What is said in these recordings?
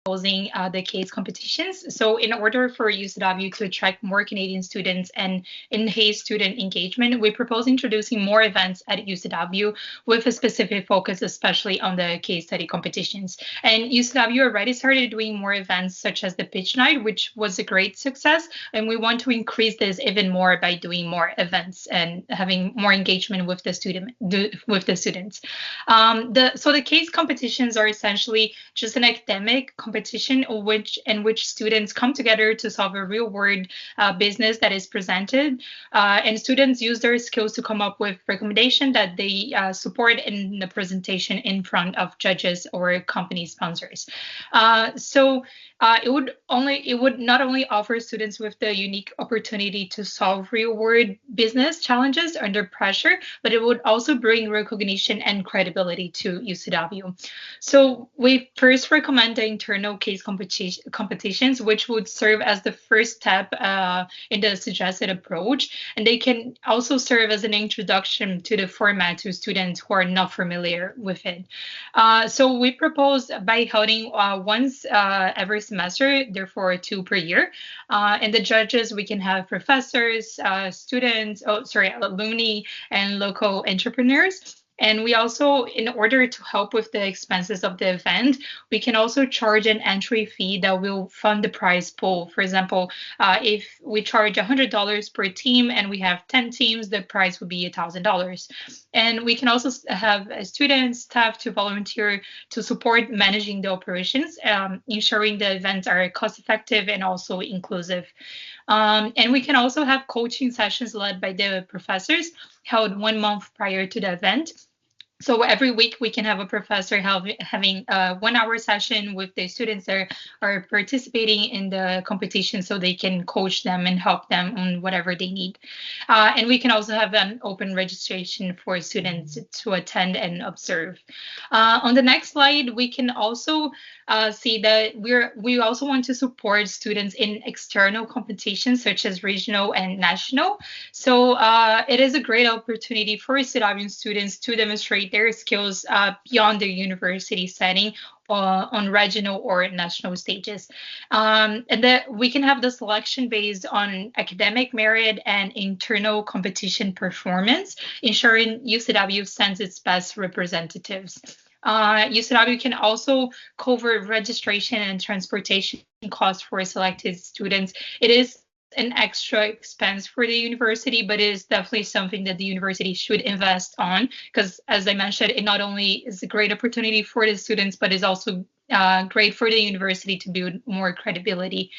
proposing the case competitions. So, in order for UCW to attract more Canadian students and enhance student engagement, we propose introducing more events at UCW with a specific focus, especially on the case study competitions. And UCW already started doing more events, such as the pitch night, which was a great success. And we want to increase this even more by doing more events and having more engagement with the students. The case competitions are essentially just an academic competition in which students come together to solve a real world business that is presented, and students use their skills to come up with recommendation that they support in the presentation in front of judges or company sponsors. It would not only offer students with the unique opportunity to solve real world business challenges under pressure, but it would also bring recognition and credibility to UCW. So we first recommend the internal case competitions, which would serve as the first step in the suggested approach, and they can also serve as an introduction to the format to students who are not familiar with it. So we propose by holding once every semester, therefore two per year. And the judges, we can have professors, students, alumni, and local entrepreneurs. And we also, in order to help with the expenses of the event, we can also charge an entry fee that will fund the prize pool. For example, if we charge $100 per team and we have 10 teams, the prize would be $1,000. And we can also have students, staff to volunteer to support managing the operations, ensuring the events are cost effective and also inclusive. And we can also have coaching sessions led by the professors held 1 month prior to the event. So every week we can have a professor having a 1 hour session with the students that are participating in the competition so they can coach them and help them on whatever they need. And we can also have an open registration for students to attend and observe. On the next slide, we can also see that we also want to support students in external competitions such as regional and national. So it is a great opportunity for Sirabian students to demonstrate their skills beyond their university setting on regional or national stages. And that we can have the selection based on academic merit and internal competition performance, ensuring UCW sends its best representatives. UCW can also cover registration and transportation costs for selected students. It is an extra expense for the university, but it is definitely something that the university should invest on because, as I mentioned, it not only is a great opportunity for the students, but is also great for the university to build more credibility.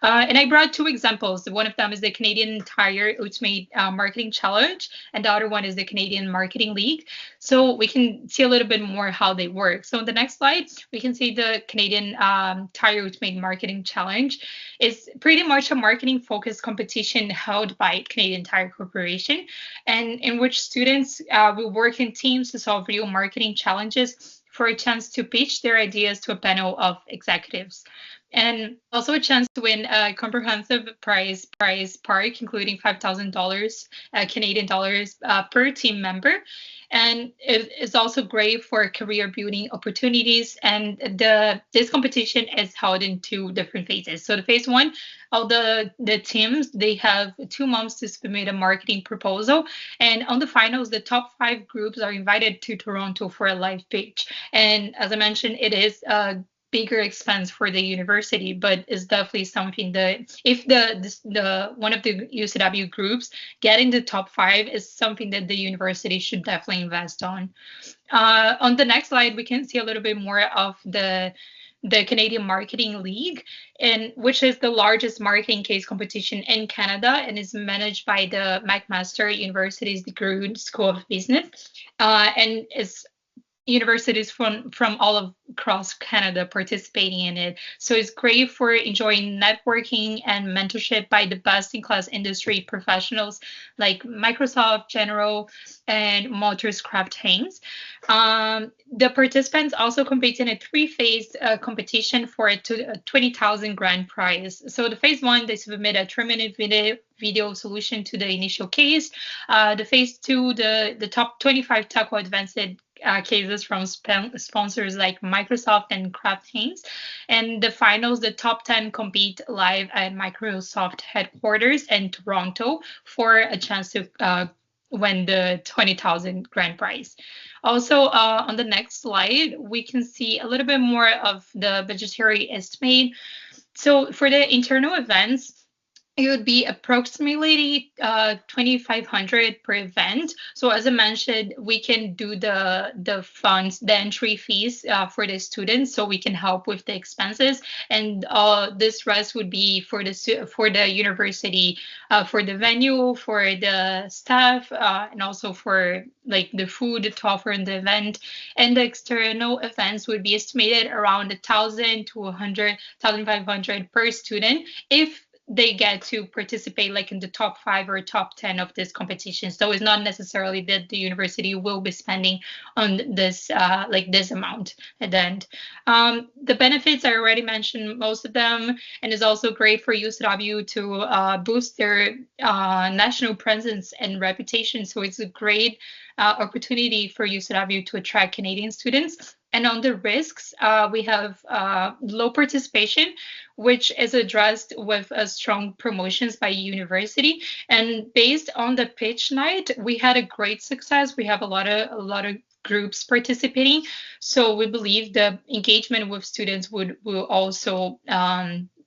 And I brought two examples. One of them is the Canadian Tire Ultimate Marketing Challenge, and the other one is the Canadian Marketing League. So we can see a little bit more how they work. So on the next slide, we can see the Canadian Tire Ultimate Marketing Challenge. It's pretty much a marketing focused competition held by Canadian Tire Corporation, and in which students will work in teams to solve real marketing challenges for a chance to pitch their ideas to a panel of executives. And also a chance to win a comprehensive prize park, including $5,000 Canadian dollars per team member. And it is also great for career building opportunities. And this competition is held in two different phases. So the phase one, all the teams, they have 2 months to submit a marketing proposal. And on the finals, the top 5 groups are invited to Toronto for a live pitch. And as I mentioned, it is a bigger expense for the university, but it's definitely something that if the one of the UCW groups get in the top 5 is something that the university should definitely invest on. On the next slide, we can see a little bit more of the Canadian Marketing League, and which is the largest marketing case competition in Canada and is managed by the McMaster University's DeGroote School of Business, and is universities from all across Canada participating in it. So it's great for enjoying networking and mentorship by the best in class industry professionals like Microsoft, General, and Motors Kraft Heinz. The participants also compete in a 3-phase competition for a 20,000 grand prize. So the phase one, they submit a 3-minute video solution to the initial case. The phase two, the top 25 technical advanced cases from sponsors like Microsoft and Kraft Heinz. And the finals, the top 10 compete live at Microsoft headquarters in Toronto for a chance to win the 20,000 grand prize. Also, on the next slide, we can see a little bit more of the budgetary estimate. So for the internal events, it would be approximately 2,500 per event. So as I mentioned, we can do the funds, the entry fees for the students, so we can help with the expenses, and this rest would be for the university, for the venue, for the staff, and also for like the food to offer in the event. And the external events would be estimated around 1,000 to 1,500 per student if they get to participate like in the top 5 or top 10 of this competition. So it's not necessarily that the university will be spending on this like this amount at the end. The benefits I already mentioned most of them, and it's also great for UCW to boost their national presence and reputation. So it's a great opportunity for UCW to attract Canadian students. And on the risks, we have low participation, which is addressed with strong promotions by university. And based on the pitch night, we had a great success. We have a lot of groups participating. So we believe the engagement with students will also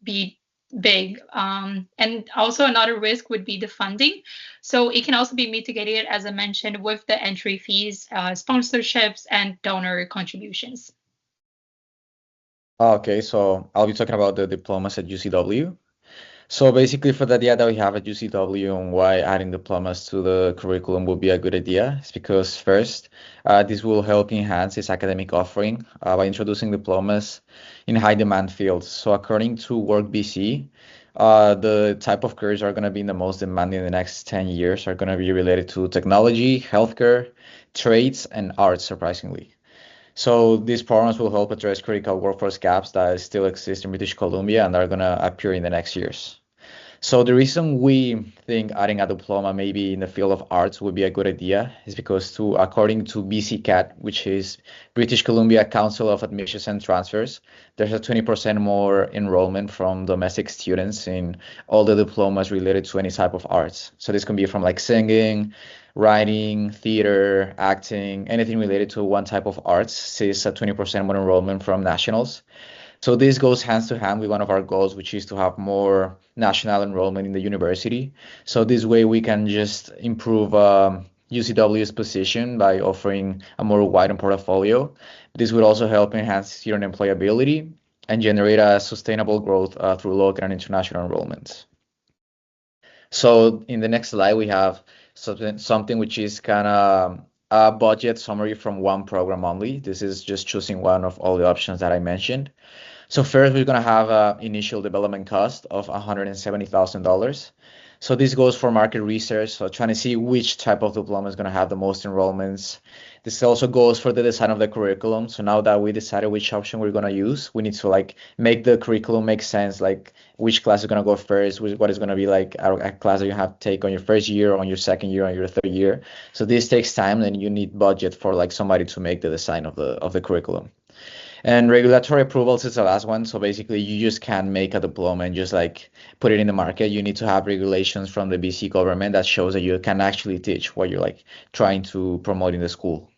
be big. And also another risk would be the funding. So it can also be mitigated, as I mentioned, with the entry fees, sponsorships, and donor contributions. Okay, so I'll be talking about the diplomas at UCW. So basically, for the idea that we have at UCW and why adding diplomas to the curriculum would be a good idea is because first, this will help enhance its academic offering by introducing diplomas in high demand fields. So according to WorkBC, the type of careers are going to be the most demanding in the next 10 years are going to be related to technology, healthcare, trades, and arts, surprisingly. So these programs will help address critical workforce gaps that still exist in British Columbia and are going to appear in the next years. So the reason we think adding a diploma maybe in the field of arts would be a good idea is because according to BCCAT, which is British Columbia Council of Admissions and Transfers, there's a 20% more enrollment from domestic students in all the diplomas related to any type of arts. So this can be from like singing, writing, theater, acting, anything related to one type of arts sees a 20% more enrollment from nationals. So this goes hands to hand with one of our goals, which is to have more national enrollment in the university. So this way we can just improve UCW's position by offering a more widened portfolio. This would also help enhance student employability and generate a sustainable growth through local and international enrollments. So in the next slide, we have something which is kind of a budget summary from one program only. This is just choosing one of all the options that I mentioned. So first, we're going to have an initial development cost of $170,000. So this goes for market research, so trying to see which type of diploma is going to have the most enrollments. This also goes for the design of the curriculum. So now that we decided which option we're going to use, we need to like make the curriculum make sense, like which class is going to go first, what is going to be like a class that you have to take on your first year, on your second year, on your third year. So this takes time, and you need budget for like somebody to make the design of the curriculum. And regulatory approvals is the last one. So basically, you just can't make a diploma and just like put it in the market. You need to have regulations from the BC government that shows that you can actually teach what you're like trying to promote in the school.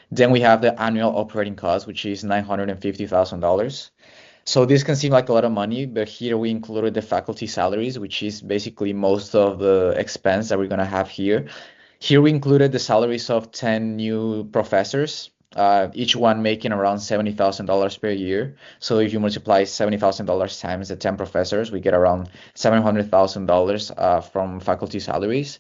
Then we have the annual operating cost, which is $950,000. So this can seem like a lot of money, but here we included the faculty salaries, which is basically most of the expense that we're going to have here. Here we included the salaries of 10 new professors, each one making around $70,000 per year. So if you multiply $70,000 times the 10 professors, we get around $700,000 from faculty salaries.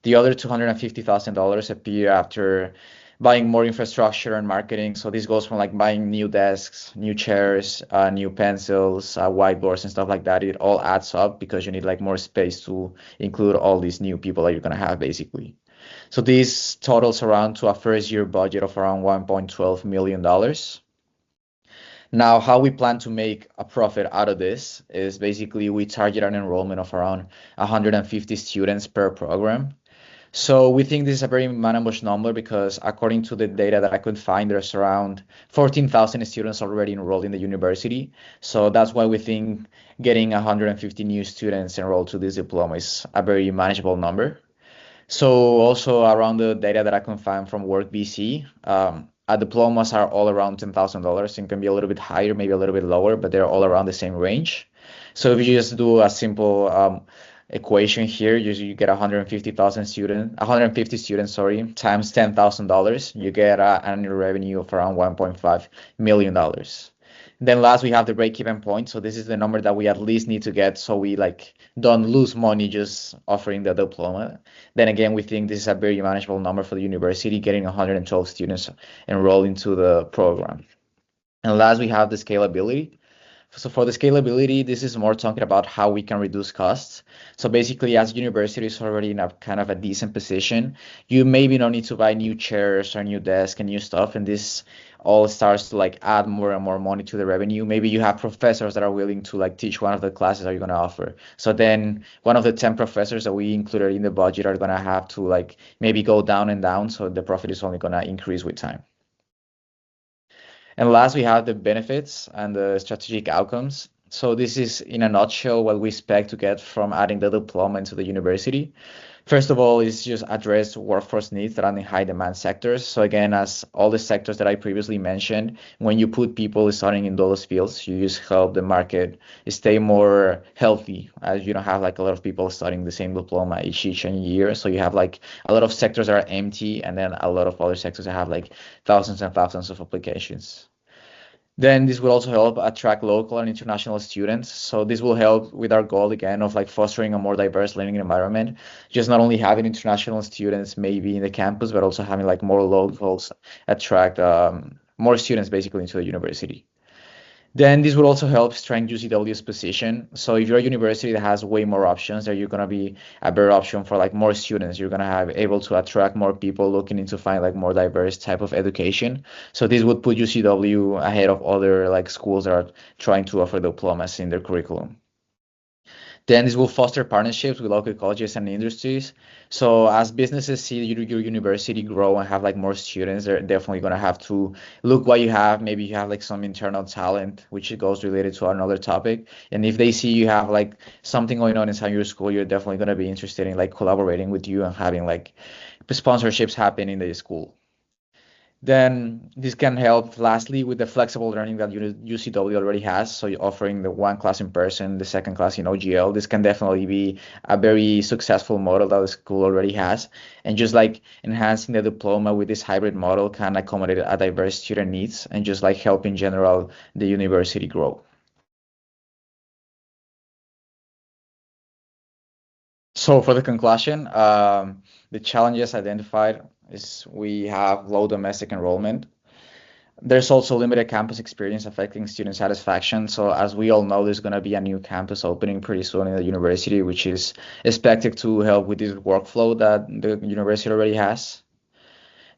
The other $250,000 appear after buying more infrastructure and marketing. So this goes from like buying new desks, new chairs, new pencils, whiteboards and stuff like that. It all adds up because you need like more space to include all these new people that you're going to have basically. So this totals around to a first year budget of around $1.12 million. Now, how we plan to make a profit out of this is basically we target an enrollment of around 150 students per program. So we think this is a very manageable number because according to the data that I could find, there's around 14,000 students already enrolled in the university. So that's why we think getting 150 new students enrolled to this diploma is a very manageable number. So also around the data that I can find from WorkVC, our diplomas are all around $10,000 and can be a little bit higher, maybe a little bit lower, but they're all around the same range. So if you just do a simple equation here, you get 150 students, sorry, times $10,000, you get an annual revenue of around $1.5 million. Then last, we have the break-even point. So this is the number that we at least need to get so we like don't lose money just offering the diploma. Then again, we think this is a very manageable number for the university, getting 112 students enrolled into the program. And last, we have the scalability. So for the scalability, this is more talking about how we can reduce costs. So basically, as university is already in a kind of a decent position, you maybe don't need to buy new chairs or new desk and new stuff. And this all starts to like add more and more money to the revenue. Maybe you have professors that are willing to like teach one of the classes that you're gonna offer. So then one of the 10 professors that we included in the budget are gonna have to like maybe go down and down. So the profit is only gonna increase with time. And last, we have the benefits and the strategic outcomes. So this is in a nutshell what we expect to get from adding the diploma into the university. First of all, is just address workforce needs that are in high demand sectors. So again, as all the sectors that I previously mentioned, when you put people starting in those fields, you just help the market stay more healthy, as you don't have like a lot of people studying the same diploma each year. So you have like a lot of sectors that are empty, and then a lot of other sectors that have like thousands and thousands of applications. Then this will also help attract local and international students. So this will help with our goal again of like fostering a more diverse learning environment. Just not only having international students maybe in the campus, but also having like more locals attract more students basically into the university. Then this will also help strengthen UCW's position. So if you're a university that has way more options, then you're gonna be a better option for like more students. You're gonna have able to attract more people looking into find like more diverse type of education. So this would put UCW ahead of other like schools that are trying to offer diplomas in their curriculum. Then this will foster partnerships with local colleges and industries. So as businesses see your university grow and have like more students, they're definitely going to have to look what you have. Maybe you have like some internal talent, which goes related to another topic. And if they see you have like something going on inside your school, you're definitely going to be interested in like collaborating with you and having like sponsorships happen in the school. Then this can help lastly with the flexible learning that UCW already has. So you're offering the one class in person, the second class in OGL. This can definitely be a very successful model that the school already has. And just like enhancing the diploma with this hybrid model can accommodate a diverse student needs and just like help in general the university grow. So for the conclusion, the challenges identified is we have low domestic enrollment. There's also limited campus experience affecting student satisfaction. So as we all know, there's going to be a new campus opening pretty soon in the university, which is expected to help with this workflow that the university already has.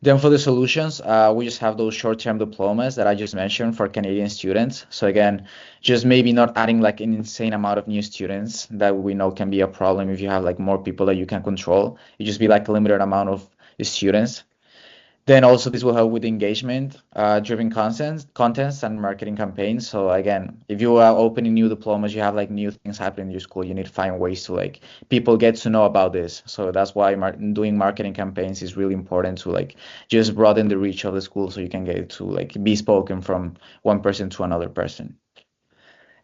Then for the solutions, we just have those short-term diplomas that I just mentioned for Canadian students. So again, just maybe not adding like an insane amount of new students that we know can be a problem if you have like more people that you can control. It just be like a limited amount of students. Then also this will help with engagement, driven contents and marketing campaigns. So again, if you are opening new diplomas, you have like new things happening in your school, you need to find ways to like people get to know about this. So that's why doing marketing campaigns is really important to like just broaden the reach of the school so you can get to like be spoken from one person to another person.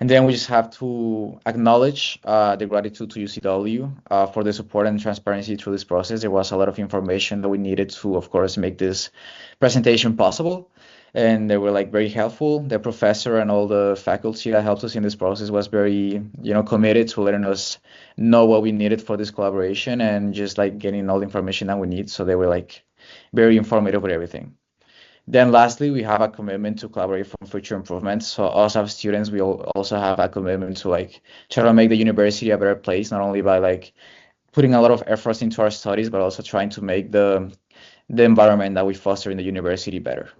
And then we just have to acknowledge the gratitude to UCW for the support and transparency through this process. There was a lot of information that we needed to, of course, make this presentation possible. And they were like very helpful. The professor and all the faculty that helped us in this process was very, committed to letting us know what we needed for this collaboration and just like getting all the information that we need. So they were like very informative with everything. Then lastly, we have a commitment to collaborate for future improvements. So us as students, we also have a commitment to like try to make the university a better place, not only by like putting a lot of efforts into our studies, but also trying to make the environment that we foster in the university better.